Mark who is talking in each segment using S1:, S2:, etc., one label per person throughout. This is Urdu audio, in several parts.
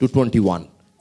S1: to 21,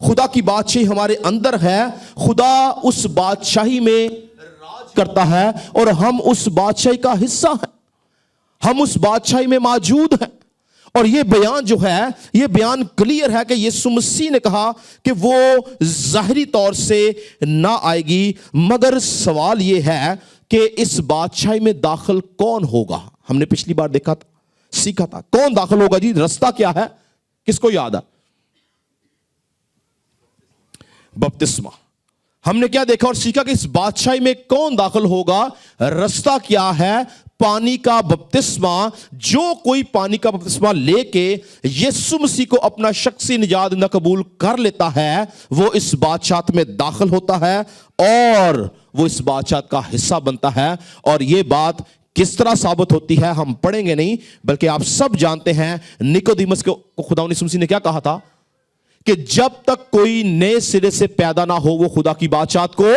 S1: خدا کی بادشاہی ہمارے اندر ہے. خدا اس بادشاہی میں راج کرتا ہے اور ہم اس بادشاہی کا حصہ ہیں, ہم اس بادشاہی میں موجود ہیں. اور یہ بیان جو ہے, یہ بیان کلیئر ہے کہ یسوع مسیح نے کہا کہ وہ ظاہری طور سے نہ آئے گی, مگر سوال یہ ہے کہ اس بادشاہی میں داخل کون ہوگا. ہم نے پچھلی بار دیکھا تھا, سیکھا تھا, کون داخل ہوگا جی؟ رستہ کیا ہے؟ کس کو یاد ہے؟ بپتسمہ. ہم نے کیا دیکھا اور سیکھا کہ اس بادشاہی میں کون داخل ہوگا؟ رستہ کیا ہے؟ پانی کا بپتسمہ. جو کوئی پانی کا بپتسمہ لے کے یسوع مسیح کو اپنا شخصی نجات نہ قبول کر لیتا ہے, وہ اس بادشاہت میں داخل ہوتا ہے اور وہ اس بادشاہت کا حصہ بنتا ہے. اور یہ بات کس طرح ثابت ہوتی ہے ہم پڑھیں گے نہیں, بلکہ آپ سب جانتے ہیں نیکودیمس کو خدا یسوع مسیح نے کیا کہا تھا کہ جب تک کوئی نئے سرے سے پیدا نہ ہو وہ خدا کی بادشاہت کو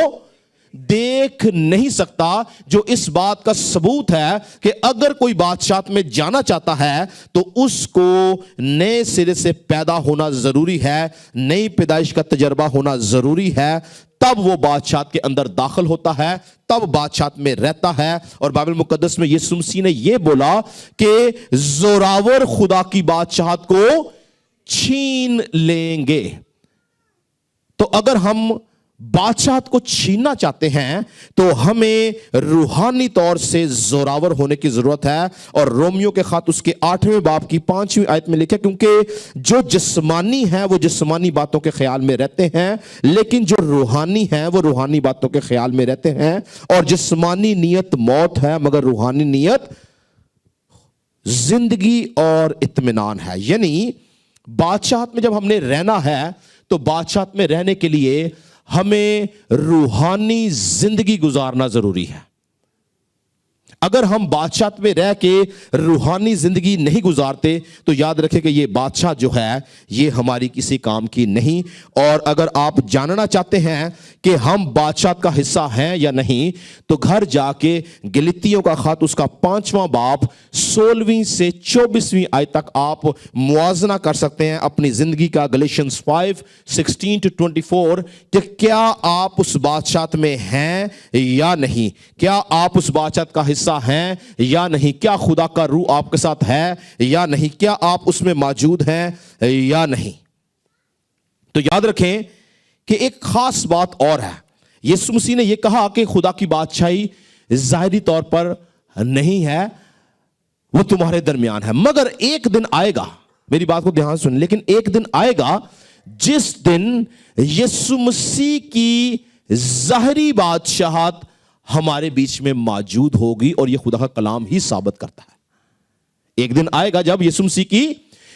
S1: دیکھ نہیں سکتا. جو اس بات کا ثبوت ہے کہ اگر کوئی بادشاہت میں جانا چاہتا ہے تو اس کو نئے سرے سے پیدا ہونا ضروری ہے, نئی پیدائش کا تجربہ ہونا ضروری ہے, تب وہ بادشاہت کے اندر داخل ہوتا ہے, تب بادشاہت میں رہتا ہے. اور بائبل مقدس میں یسوع مسیح نے یہ بولا کہ زوراور خدا کی بادشاہت کو چھین لیں گے. تو اگر ہم بادشاہت کو چھیننا چاہتے ہیں تو ہمیں روحانی طور سے زوراور ہونے کی ضرورت ہے. اور رومیو کے خط اس کے 8ویں باب کی 5ویں آیت میں لکھا, کیونکہ جو جسمانی ہیں وہ جسمانی باتوں کے خیال میں رہتے ہیں, لیکن جو روحانی ہیں وہ روحانی باتوں کے خیال میں رہتے ہیں. اور جسمانی نیت موت ہے مگر روحانی نیت زندگی اور اطمینان ہے. یعنی بادشاہت میں جب ہم نے رہنا ہے تو بادشاہت میں رہنے کے لیے ہمیں روحانی زندگی گزارنا ضروری ہے. اگر ہم بادشاہت میں رہ کے روحانی زندگی نہیں گزارتے تو یاد رکھیں کہ یہ بادشاہ جو ہے یہ ہماری کسی کام کی نہیں. اور اگر آپ جاننا چاہتے ہیں کہ ہم بادشاہت کا حصہ ہیں یا نہیں تو گھر جا کے گلتیوں کا خط اس کا 5واں باب 16ویں سے 24ویں آیت تک آپ موازنہ کر سکتے ہیں اپنی زندگی کا. گلیشنز 5:16-24 کہ کیا آپ اس بادشاہت میں ہیں یا نہیں, کیا آپ اس بادشاہت کا حصہ ہیں یا نہیں, کیا خدا کا روح آپ کے ساتھ ہے یا نہیں, کیا آپ اس میں موجود ہیں یا نہیں. تو یاد رکھیں کہ ایک خاص بات اور ہے. یسوع مسیح نے یہ کہا کہ خدا کی بادشاہی ظاہری طور پر نہیں ہے, وہ تمہارے درمیان ہے, مگر ایک دن آئے گا, میری بات کو دھیان سے سنیں, لیکن ایک دن آئے گا جس دن یسوع مسیح کی ظاہری بادشاہت ہمارے بیچ میں موجود ہوگی. اور یہ خدا کا کلام ہی ثابت کرتا ہے. ایک دن آئے گا جب یسوع مسیح کی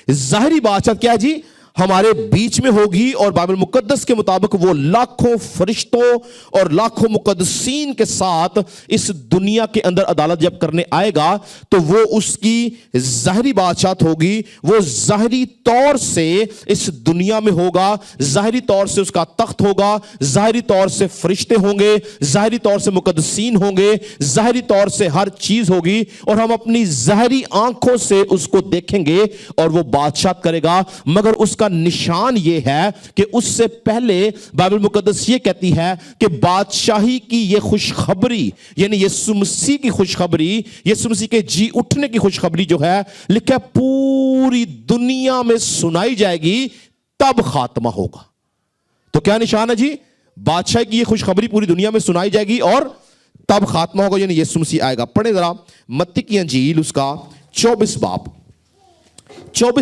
S1: ظاہری بادشاہت کیا ہے جی ہمارے بیچ میں ہوگی. اور بائبل مقدس کے مطابق وہ لاکھوں فرشتوں اور لاکھوں مقدسین کے ساتھ اس دنیا کے اندر عدالت جب کرنے آئے گا تو وہ اس کی ظاہری بادشاہت ہوگی. وہ ظاہری طور سے اس دنیا میں ہوگا, ظاہری طور سے اس کا تخت ہوگا, ظاہری طور سے فرشتے ہوں گے, ظاہری طور سے مقدسین ہوں گے, ظاہری طور سے ہر چیز ہوگی, اور ہم اپنی ظاہری آنکھوں سے اس کو دیکھیں گے اور وہ بادشاہت کرے گا. مگر اس کا نشان یہ ہے کہ اس سے پہلے بائبل مقدس یہ کہتی ہے کہ بادشاہی کی یہ خوشخبری, یعنی یسوع مسیح کی خوشخبری, یسوع مسیح کے جی اٹھنے کی خوشخبری جو ہے لکھا ہے پوری دنیا میں سنائی جائے گی, تب خاتمہ ہوگا. تو کیا نشان ہے جی؟ بادشاہی کی یہ خوشخبری پوری دنیا میں سنائی جائے گی اور تب خاتمہ ہوگا, یعنی یسوع مسیح آئے گا. پڑھیں ذرا متی کی انجیل اس کا 24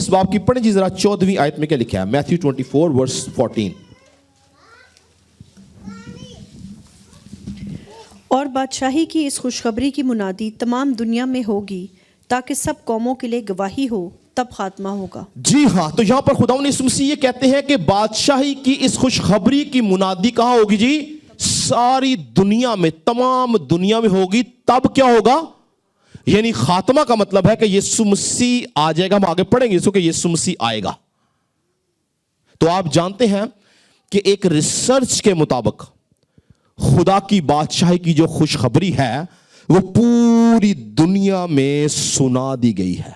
S1: باب کی پڑھیں جی ذرا 14ویں آیت میں کیا لکھا ہے. میتھیو 24:14.
S2: اور بادشاہی کی اس خوشخبری کی منادی تمام دنیا میں ہوگی تاکہ سب قوموں کے لیے گواہی ہو, تب خاتمہ ہوگا. جی
S1: ہاں, تو یہاں پر خداوند یسوع مسیح یہ کہتے ہیں کہ بادشاہی کی اس خوشخبری کی منادی کہاں ہوگی جی؟ ساری دنیا میں, تمام دنیا میں ہوگی. تب کیا ہوگا؟ یعنی خاتمہ کا مطلب ہے کہ یسوع مسیح آ جائے گا. ہم آگے پڑھیں گے اس کو کہ یسوع مسیح آئے گا. تو آپ جانتے ہیں کہ ایک ریسرچ کے مطابق خدا کی بادشاہی کی جو خوشخبری ہے وہ پوری دنیا میں سنا دی گئی ہے.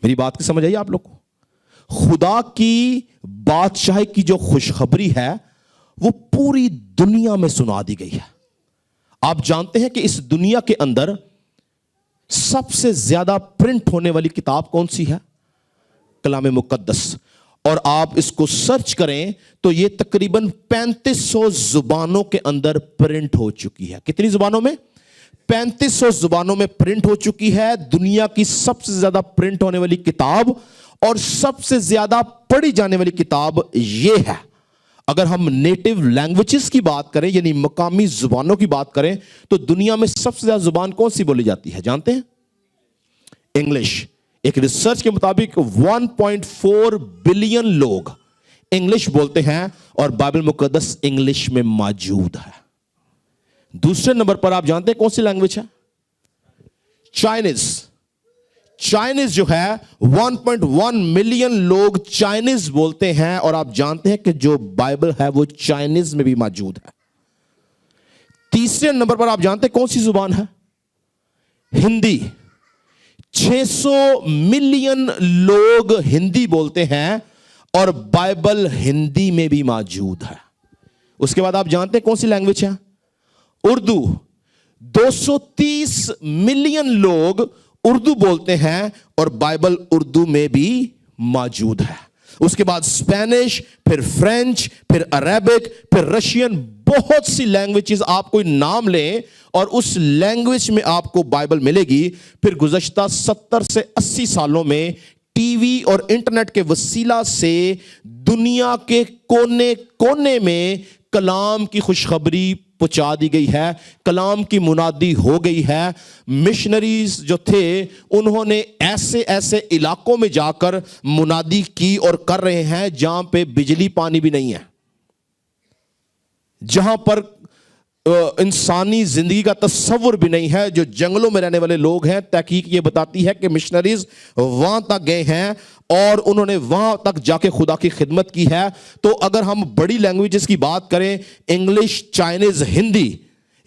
S1: میری بات کی سمجھ آئی آپ لوگ کو؟ خدا کی بادشاہی کی جو خوشخبری ہے وہ پوری دنیا میں سنا دی گئی ہے. آپ جانتے ہیں کہ اس دنیا کے اندر سب سے زیادہ پرنٹ ہونے والی کتاب کون سی ہے؟ کلام مقدس. اور آپ اس کو سرچ کریں تو یہ تقریباً 3500 زبانوں کے اندر پرنٹ ہو چکی ہے. کتنی زبانوں میں؟ 3500 زبانوں میں پرنٹ ہو چکی ہے. دنیا کی سب سے زیادہ پرنٹ ہونے والی کتاب اور سب سے زیادہ پڑھی جانے والی کتاب یہ ہے. اگر ہم نیٹو لینگویجز کی بات کریں یعنی مقامی زبانوں کی بات کریں تو دنیا میں سب سے زیادہ زبان کون سی بولی جاتی ہے جانتے ہیں؟ انگلش. ایک ریسرچ کے مطابق 1.4 بلین لوگ انگلش بولتے ہیں اور بائبل مقدس انگلش میں موجود ہے. دوسرے نمبر پر آپ جانتے ہیں کون سی لینگویج ہے؟ چائنیز. چائنیز جو ہے 1.1 ملین لوگ چائنیز بولتے ہیں اور آپ جانتے ہیں کہ جو بائبل ہے وہ چائنیز میں بھی موجود ہے. تیسرے نمبر پر آپ جانتے ہیں کون سی زبان ہے؟ ہندی. 600 ملین لوگ ہندی بولتے ہیں اور بائبل ہندی میں بھی موجود ہے. اس کے بعد آپ جانتے ہیں کون سی لینگویج ہے؟ اردو. 230 ملین لوگ اردو بولتے ہیں اور بائبل اردو میں بھی موجود ہے. اس کے بعد اسپینش، پھر فرینچ، پھر عربک، پھر رشین، بہت سی لینگویجز. آپ کوئی نام لیں اور اس لینگویج میں آپ کو بائبل ملے گی. پھر گزشتہ 70 سے 80 سالوں میں ٹی وی اور انٹرنیٹ کے وسیلہ سے دنیا کے کونے کونے میں کلام کی خوشخبری پہنچا دی گئی ہے. کلام کی منادی ہو گئی ہے. مشنریز جو تھے انہوں نے ایسے ایسے علاقوں میں جا کر منادی کی اور کر رہے ہیں جہاں پہ بجلی پانی بھی نہیں ہے, جہاں پر انسانی زندگی کا تصور بھی نہیں ہے, جو جنگلوں میں رہنے والے لوگ ہیں. تحقیق یہ بتاتی ہے کہ مشنریز وہاں تک گئے ہیں اور انہوں نے وہاں تک جا کے خدا کی خدمت کی ہے. تو اگر ہم بڑی لینگویجز کی بات کریں, انگلش, چائنیز, ہندی,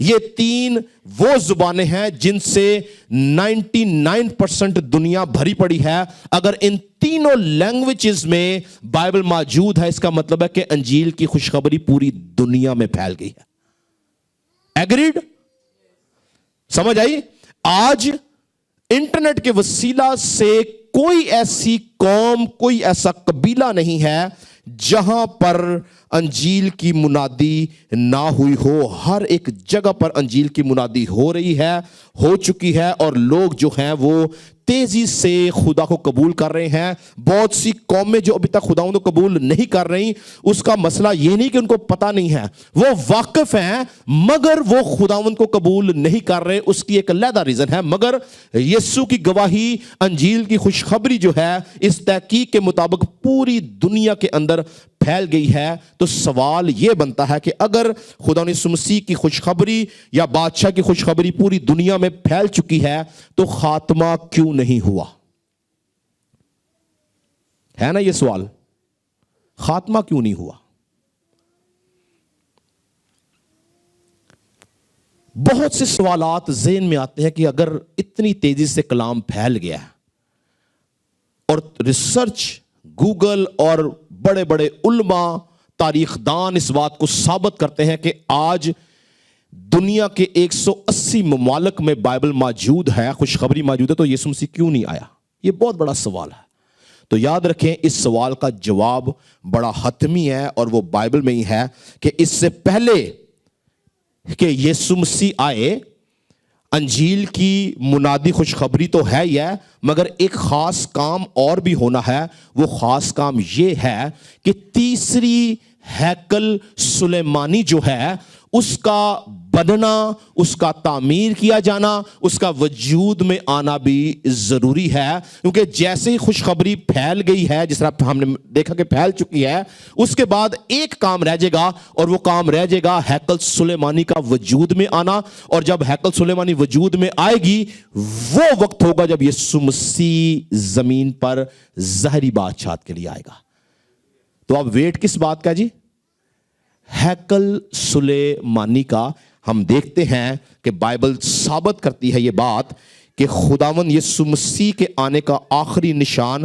S1: یہ 3 وہ زبانیں ہیں جن سے 99% دنیا بھری پڑی ہے. اگر ان تینوں لینگویجز میں بائبل موجود ہے اس کا مطلب ہے کہ انجیل کی خوشخبری پوری دنیا میں پھیل گئی ہے. ایگریڈ؟ سمجھ آئی؟ آج انٹرنیٹ کے وسیلہ سے کوئی ایسی قوم, کوئی ایسا قبیلہ نہیں ہے جہاں پر انجیل کی منادی نہ ہوئی ہو. ہر ایک جگہ پر انجیل کی منادی ہو رہی ہے, ہو چکی ہے, اور لوگ جو ہیں وہ تیزی سے خدا کو قبول کر رہے ہیں. بہت سی قومیں جو ابھی تک خداوند کو قبول نہیں کر رہی, اس کا مسئلہ یہ نہیں کہ ان کو پتہ نہیں ہے, وہ واقف ہیں مگر وہ خداوند کو قبول نہیں کر رہے. اس کی ایک علیحدہ ریزن ہے. مگر یسوع کی گواہی, انجیل کی خوشخبری جو ہے اس تحقیق کے مطابق پوری دنیا کے اندر پھیل گئی ہے. تو سوال یہ بنتا ہے کہ اگر خدا یسوع مسیح کی خوشخبری یا بادشاہ کی خوشخبری پوری دنیا میں پھیل چکی ہے تو خاتمہ کیوں نہیں ہوا؟ ہے نا یہ سوال, خاتمہ کیوں نہیں ہوا؟ بہت سے سوالات ذہن میں آتے ہیں کہ اگر اتنی تیزی سے کلام پھیل گیا ہے اور ریسرچ, گوگل اور بڑے بڑے علماء, تاریخ دان اس بات کو ثابت کرتے ہیں کہ آج دنیا کے 180 ممالک میں بائبل موجود ہے, خوشخبری موجود ہے, تو یسوع مسیح کیوں نہیں آیا؟ یہ بہت بڑا سوال ہے. تو یاد رکھیں اس سوال کا جواب بڑا حتمی ہے اور وہ بائبل میں ہی ہے کہ اس سے پہلے کہ یسوع مسیح آئے, انجیل کی منادی خوشخبری تو ہے ہی ہے, مگر ایک خاص کام اور بھی ہونا ہے. وہ خاص کام یہ ہے کہ تیسری ہیکل سلیمانی جو ہے اس کا بننا, اس کا تعمیر کیا جانا, اس کا وجود میں آنا بھی ضروری ہے. کیونکہ جیسے ہی خوشخبری پھیل گئی ہے, جس طرح ہم نے دیکھا کہ پھیل چکی ہے, اس کے بعد ایک کام رہ جائے گا اور وہ کام رہ جائے گا ہیکل سلیمانی کا وجود میں آنا. اور جب ہیکل سلیمانی وجود میں آئے گی وہ وقت ہوگا جب یسوع مسیح زمین پر ظاہری بادشاہت کے لیے آئے گا. تو اب ویٹ کس بات کا جی؟ ہیکل سلیمانی کا. ہم دیکھتے ہیں کہ بائبل ثابت کرتی ہے یہ بات کہ خداوند یسوع مسیح کے آنے کا آخری نشان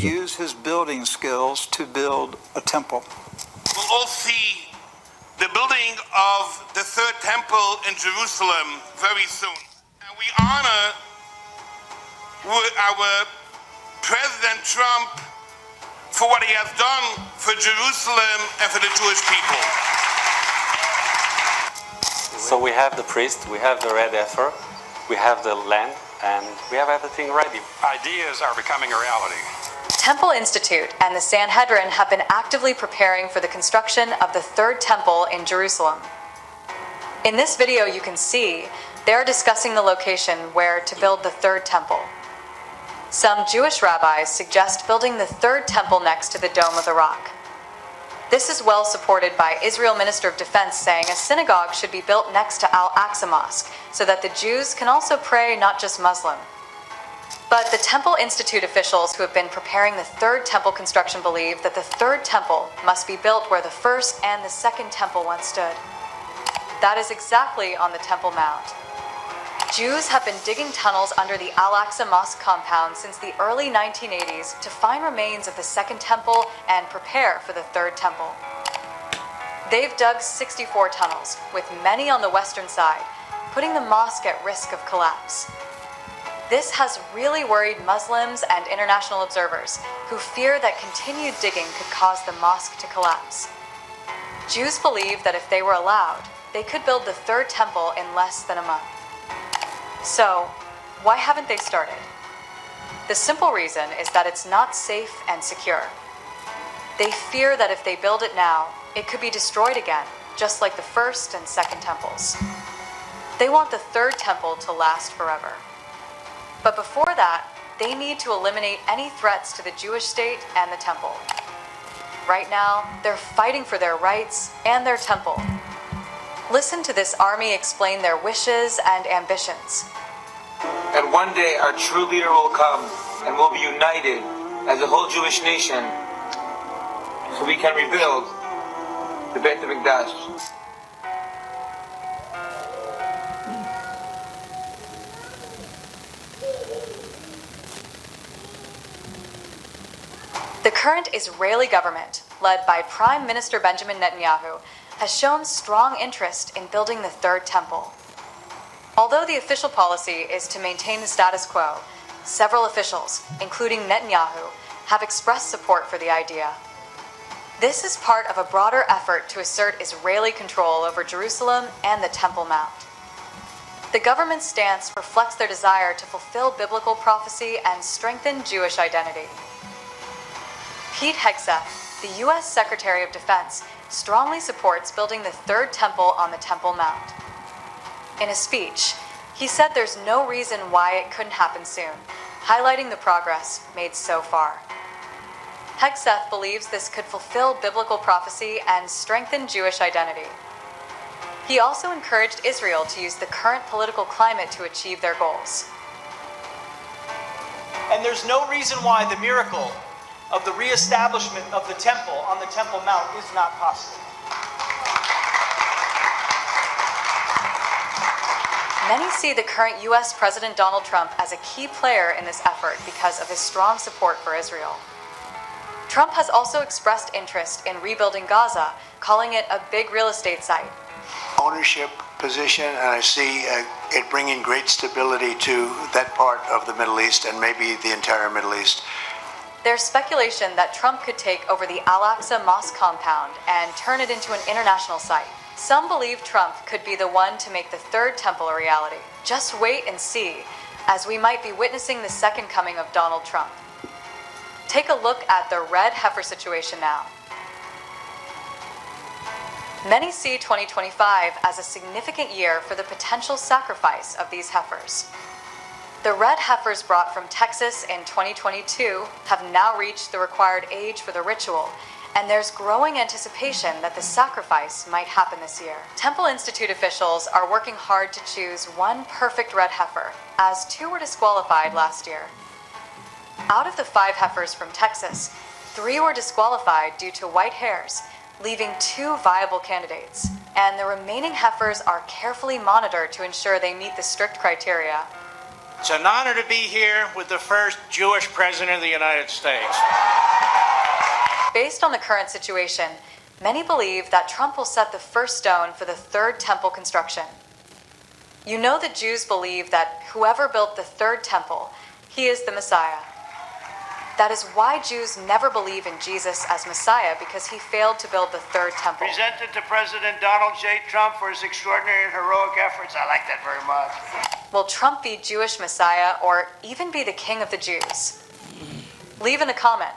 S3: Use his building skills to build a temple.
S4: We'll all see the building of the third temple in Jerusalem very soon. And we honor our President Trump for what he has done for Jerusalem and for the Jewish people.
S5: So we have the priest, we have the red heifer, we have the land, and we have everything ready.
S3: Ideas are becoming a reality.
S6: Temple Institute and the Sanhedrin have been actively preparing for the construction of the third temple in Jerusalem. In this video you can see they are discussing the location where to build the third temple. Some Jewish rabbis suggest building the third temple next to the Dome of the Rock. This is well supported by Israel Minister of Defense saying a synagogue should be built next to Al-Aqsa Mosque so that the Jews can also pray, not just Muslim. But the Temple Institute officials who have been preparing the third temple construction believe that the third temple must be built where the first and the second temple once stood. that is exactly on the Temple Mount. Jews have been digging tunnels under the Al-Aqsa Mosque compound since the early 1980s to find remains of the Second Temple and prepare for the Third Temple. They've dug 64 tunnels, with many on the western side, putting the mosque at risk of collapse. This has really worried Muslims and international observers, who fear that continued digging could cause the mosque to collapse. Jews believe that if they were allowed, they could build the Third Temple in less than a month. So, why haven't they started? The simple reason is that it's not safe and secure. They fear that if they build it now, it could be destroyed again, just like the First and Second Temples. They want the Third Temple to last forever. But before that, they need to eliminate any threats to the Jewish state and the temple. Right now, they're fighting for their rights and their temple. Listen to this army explain their wishes and ambitions.
S7: And one day our true leader will come and we'll be united as a whole Jewish nation so we can rebuild the Beit HaMikdash.
S6: The current Israeli government, led by Prime Minister Benjamin Netanyahu, has shown strong interest in building the Third Temple. Although the official policy is to maintain the status quo, several officials, including Netanyahu, have expressed support for the idea. This is part of a broader effort to assert Israeli control over Jerusalem and the Temple Mount. The government's stance reflects their desire to fulfill biblical prophecy and strengthen Jewish identity. Pete Hegseth, the U.S. Secretary of Defense, strongly supports building the Third Temple on the Temple Mount. In a speech, he said there's no reason why it couldn't happen soon, highlighting the progress made so far. Hegseth believes this could fulfill biblical prophecy and strengthen Jewish identity. He also encouraged Israel to use the current political climate to achieve their goals.
S8: And there's no reason why the miracle of the reestablishment of the temple on the Temple Mount is not possible.
S6: Many see the current U.S. President Donald Trump as a key player in this effort because of his strong support for Israel. Trump has also expressed interest in rebuilding Gaza, calling it a big real estate site.
S9: Ownership position, and I see it bringing great stability to that part of the Middle East and maybe the entire Middle East.
S6: There's speculation that Trump could take over the Al-Aqsa Mosque compound and turn it into an international site. Some believe Trump could be the one to make the Third Temple a reality. Just wait and see, as we might be witnessing the second coming of Donald Trump. Take a look at the red heifer situation now. Many see 2025 as a significant year for the potential sacrifice of these heifers. The red heifers brought from Texas in 2022 have now reached the required age for the ritual, and there's growing anticipation that the sacrifice might happen this year. Temple Institute officials are working hard to choose one perfect red heifer, as 2 were disqualified last year. Out of the 5 heifers from Texas, 3 were disqualified due to white hairs, leaving 2 viable candidates, and the remaining heifers are carefully monitored to ensure they meet the strict criteria.
S8: It's an honor to be here with the first Jewish president of the United States.
S6: Based on the current situation, many believe that Trump will set the first stone for the Third Temple construction. You know that Jews believe that whoever built the Third Temple, he is the Messiah. That is why Jews never believe in Jesus as Messiah, because he failed to build the Third Temple.
S8: Presented to President Donald J. Trump for his extraordinary and heroic efforts. I like that very much.
S6: Will Trump be Jewish Messiah or even be the king of the Jews? Leave in a comment.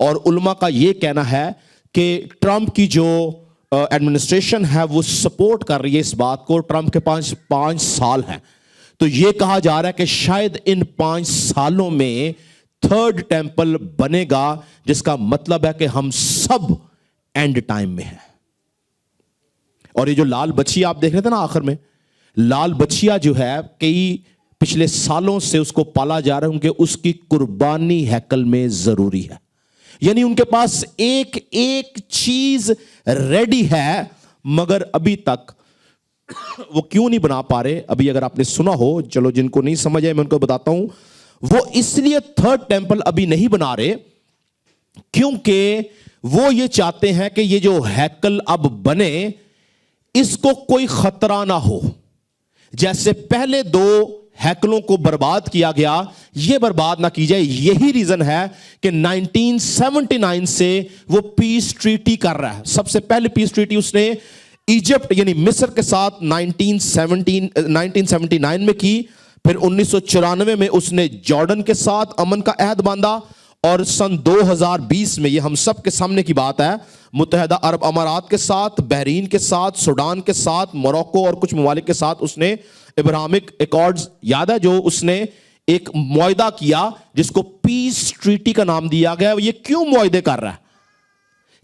S1: اور علماء کا یہ کہنا ہے کہ ٹرمپ کی جو ایڈمنسٹریشن ہے وہ سپورٹ کر رہی ہے اس بات کو. ٹرمپ کے 5 سال ہیں, تو یہ کہا جا رہا ہے کہ شاید ان 5 سالوں میں 3rd ٹیمپل بنے گا, جس کا مطلب ہے کہ ہم سب اینڈ ٹائم میں ہیں. اور یہ جو لال بچیا آپ دیکھ رہے تھے نا آخر میں, لال بچیا جو ہے کئی پچھلے سالوں سے اس کو پالا جا رہا ہے کیونکہ اس کی قربانی ہیکل میں ضروری ہے. یعنی ان کے پاس ایک ایک چیز ریڈی ہے, مگر ابھی تک وہ کیوں نہیں بنا پا رہے. ابھی اگر آپ نے سنا ہو, چلو جن کو نہیں سمجھ آئے میں ان کو بتاتا ہوں, وہ اس لیے 3rd ٹیمپل ابھی نہیں بنا رہے کیونکہ وہ یہ چاہتے ہیں کہ یہ جو ہیکل اب بنے اس کو کوئی خطرہ نہ ہو. جیسے پہلے 2 ہیکلوں کو برباد کیا گیا, یہ برباد نہ کی جائے. یہی ریزن ہے کہ 1979 سے وہ پیس ٹریٹی کر رہا ہے. سب سے پہلے پیس ٹریٹی اس نے ایجپٹ یعنی مصر کے ساتھ 1979 میں کی, پھر 1994 میں اس نے جارڈن کے ساتھ امن کا عہد باندھا, اور سن 2020 میں, یہ ہم سب کے سامنے کی بات ہے, متحدہ عرب امارات کے ساتھ, بحرین کے ساتھ, سوڈان کے ساتھ, موروکو اور کچھ ممالک کے ساتھ اس نے ابراہمک ایکارڈز, یاد ہے, جو اس نے ایک معاہدہ کیا جس کو پیس ٹریٹی کا نام دیا گیا. یہ کیوں معاہدے کر رہا ہے؟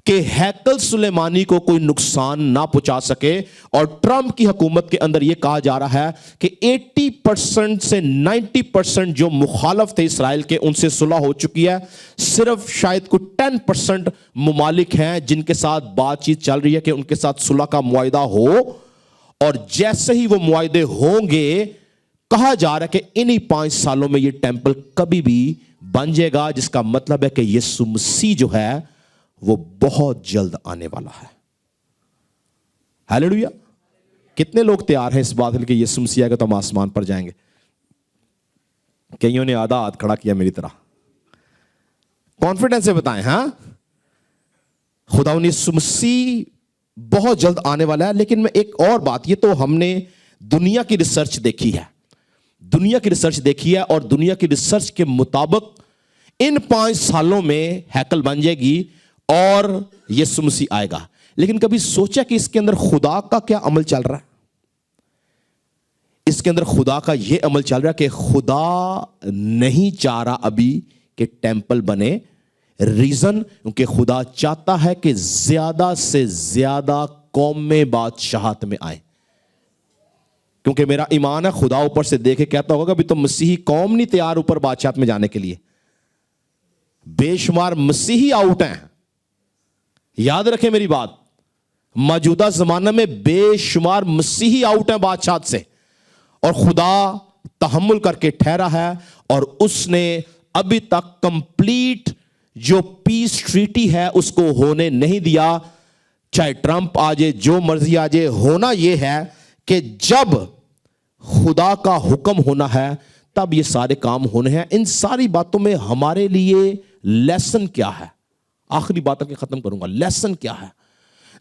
S1: کہ ہیکل سلیمانی کو کوئی نقصان نہ پہنچا سکے. اور ٹرمپ کی حکومت کے اندر یہ کہا جا رہا ہے کہ 80% سے 90% جو مخالف تھے اسرائیل کے, ان سے صلح ہو چکی ہے. صرف شاید کوئی 10% ممالک ہیں جن کے ساتھ بات چیت چل رہی ہے کہ ان کے ساتھ صلح کا معاہدہ ہو, اور جیسے ہی وہ معاہدے ہوں گے, کہا جا رہا ہے کہ انہی 5 سالوں میں یہ ٹیمپل کبھی بھی بن جائے گا, جس کا مطلب ہے کہ یسوع مسیح جو ہے وہ بہت جلد آنے والا ہے. ہیلیلویا. کتنے لوگ تیار ہیں اس بات کے کہ یسوع مسیح آئے گا تو ہم آسمان پر جائیں گے؟ کئیوں نے آدھا ہاتھ کھڑا کیا میری طرح. کانفیڈنس سے بتائیں. ہاں, خدا یسوع مسیح بہت جلد آنے والا ہے. لیکن میں ایک اور بات, یہ تو ہم نے دنیا کی ریسرچ دیکھی ہے, اور دنیا کی ریسرچ کے مطابق ان 5 سالوں میں ہیکل بن جائے گی اور یسوع مسیح آئے گا. لیکن کبھی سوچا کہ اس کے اندر خدا کا کیا عمل چل رہا ہے؟ اس کے اندر خدا کا یہ عمل چل رہا ہے کہ خدا نہیں چاہ رہا ابھی کہ ٹیمپل بنے. ریزن کیونکہ خدا چاہتا ہے کہ زیادہ سے زیادہ قومیں بادشاہت میں آئیں. کیونکہ میرا ایمان ہے خدا اوپر سے دیکھے کہتا ہوگا کہ ابھی تو مسیحی قوم نہیں تیار اوپر بادشاہت میں جانے کے لیے. بے شمار مسیحی آؤٹ ہیں. یاد رکھیں میری بات, موجودہ زمانہ میں بے شمار مسیحی آؤٹ ہیں بادشاہت سے, اور خدا تحمل کر کے ٹھہرا ہے, اور اس نے ابھی تک کمپلیٹ جو پیس ٹریٹی ہے اس کو ہونے نہیں دیا. چاہے ٹرمپ آ جائے, جو مرضی آ جائے, ہونا یہ ہے کہ جب خدا کا حکم ہونا ہے تب یہ سارے کام ہونے ہیں. ان ساری باتوں میں ہمارے لیے لیسن کیا ہے؟ آخری بات کے ختم کروں گا. لیسن کیا ہے؟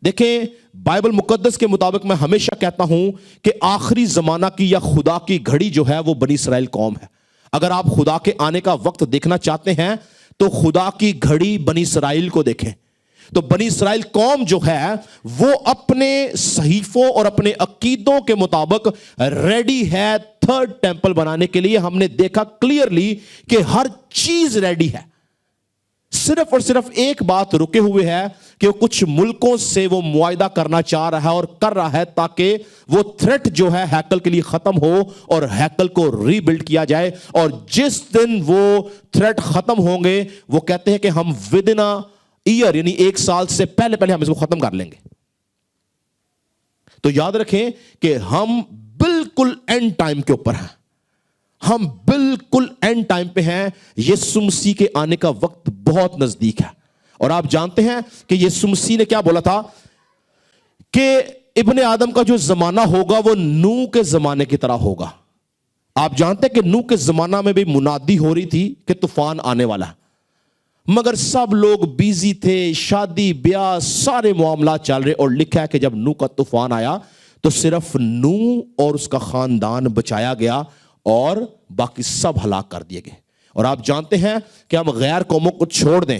S1: دیکھیں, بائبل مقدس کے مطابق میں ہمیشہ کہتا ہوں کہ آخری زمانہ کی یا خدا کی گھڑی جو ہے وہ بنی اسرائیل قوم ہے. اگر آپ خدا کے آنے کا وقت دیکھنا چاہتے ہیں تو خدا کی گھڑی بنی اسرائیل کو دیکھیں. تو بنی اسرائیل قوم جو ہے وہ اپنے صحیفوں اور اپنے عقیدوں کے مطابق ریڈی ہے 3rd ٹیمپل بنانے کے لیے. ہم نے دیکھا کلیئرلی کہ ہر چیز ریڈی ہے. صرف اور صرف ایک بات رکے ہوئے ہے کہ وہ کچھ ملکوں سے وہ معاہدہ کرنا چاہ رہا ہے اور کر رہا ہے تاکہ وہ تھریٹ جو ہے ہیکل کے لیے ختم ہو اور ہیکل کو ری بلڈ کیا جائے. اور جس دن وہ تھریٹ ختم ہوں گے وہ کہتے ہیں کہ ہم ود ان ایئر یعنی 1 سال سے پہلے ہم اس کو ختم کر لیں گے. تو یاد رکھیں کہ ہم بالکل اینڈ ٹائم کے اوپر ہیں. ہم بالکل اینڈ ٹائم پہ ہیں. یسوع مسیح کے آنے کا وقت بہت نزدیک ہے. اور آپ جانتے ہیں کہ یسوع مسیح نے کیا بولا تھا کہ ابن آدم کا جو زمانہ ہوگا وہ نوح کے زمانے کی طرح ہوگا. آپ جانتے ہیں کہ نوح کے زمانہ میں بھی منادی ہو رہی تھی کہ طوفان آنے والا ہے, مگر سب لوگ بیزی تھے, شادی بیاہ سارے معاملات چل رہے. اور لکھا ہے کہ جب نوح کا طوفان آیا تو صرف نوح اور اس کا خاندان بچایا گیا اور باقی سب ہلاک کر دیے گئے. اور آپ جانتے ہیں کہ ہم غیر قوموں کو چھوڑ دیں,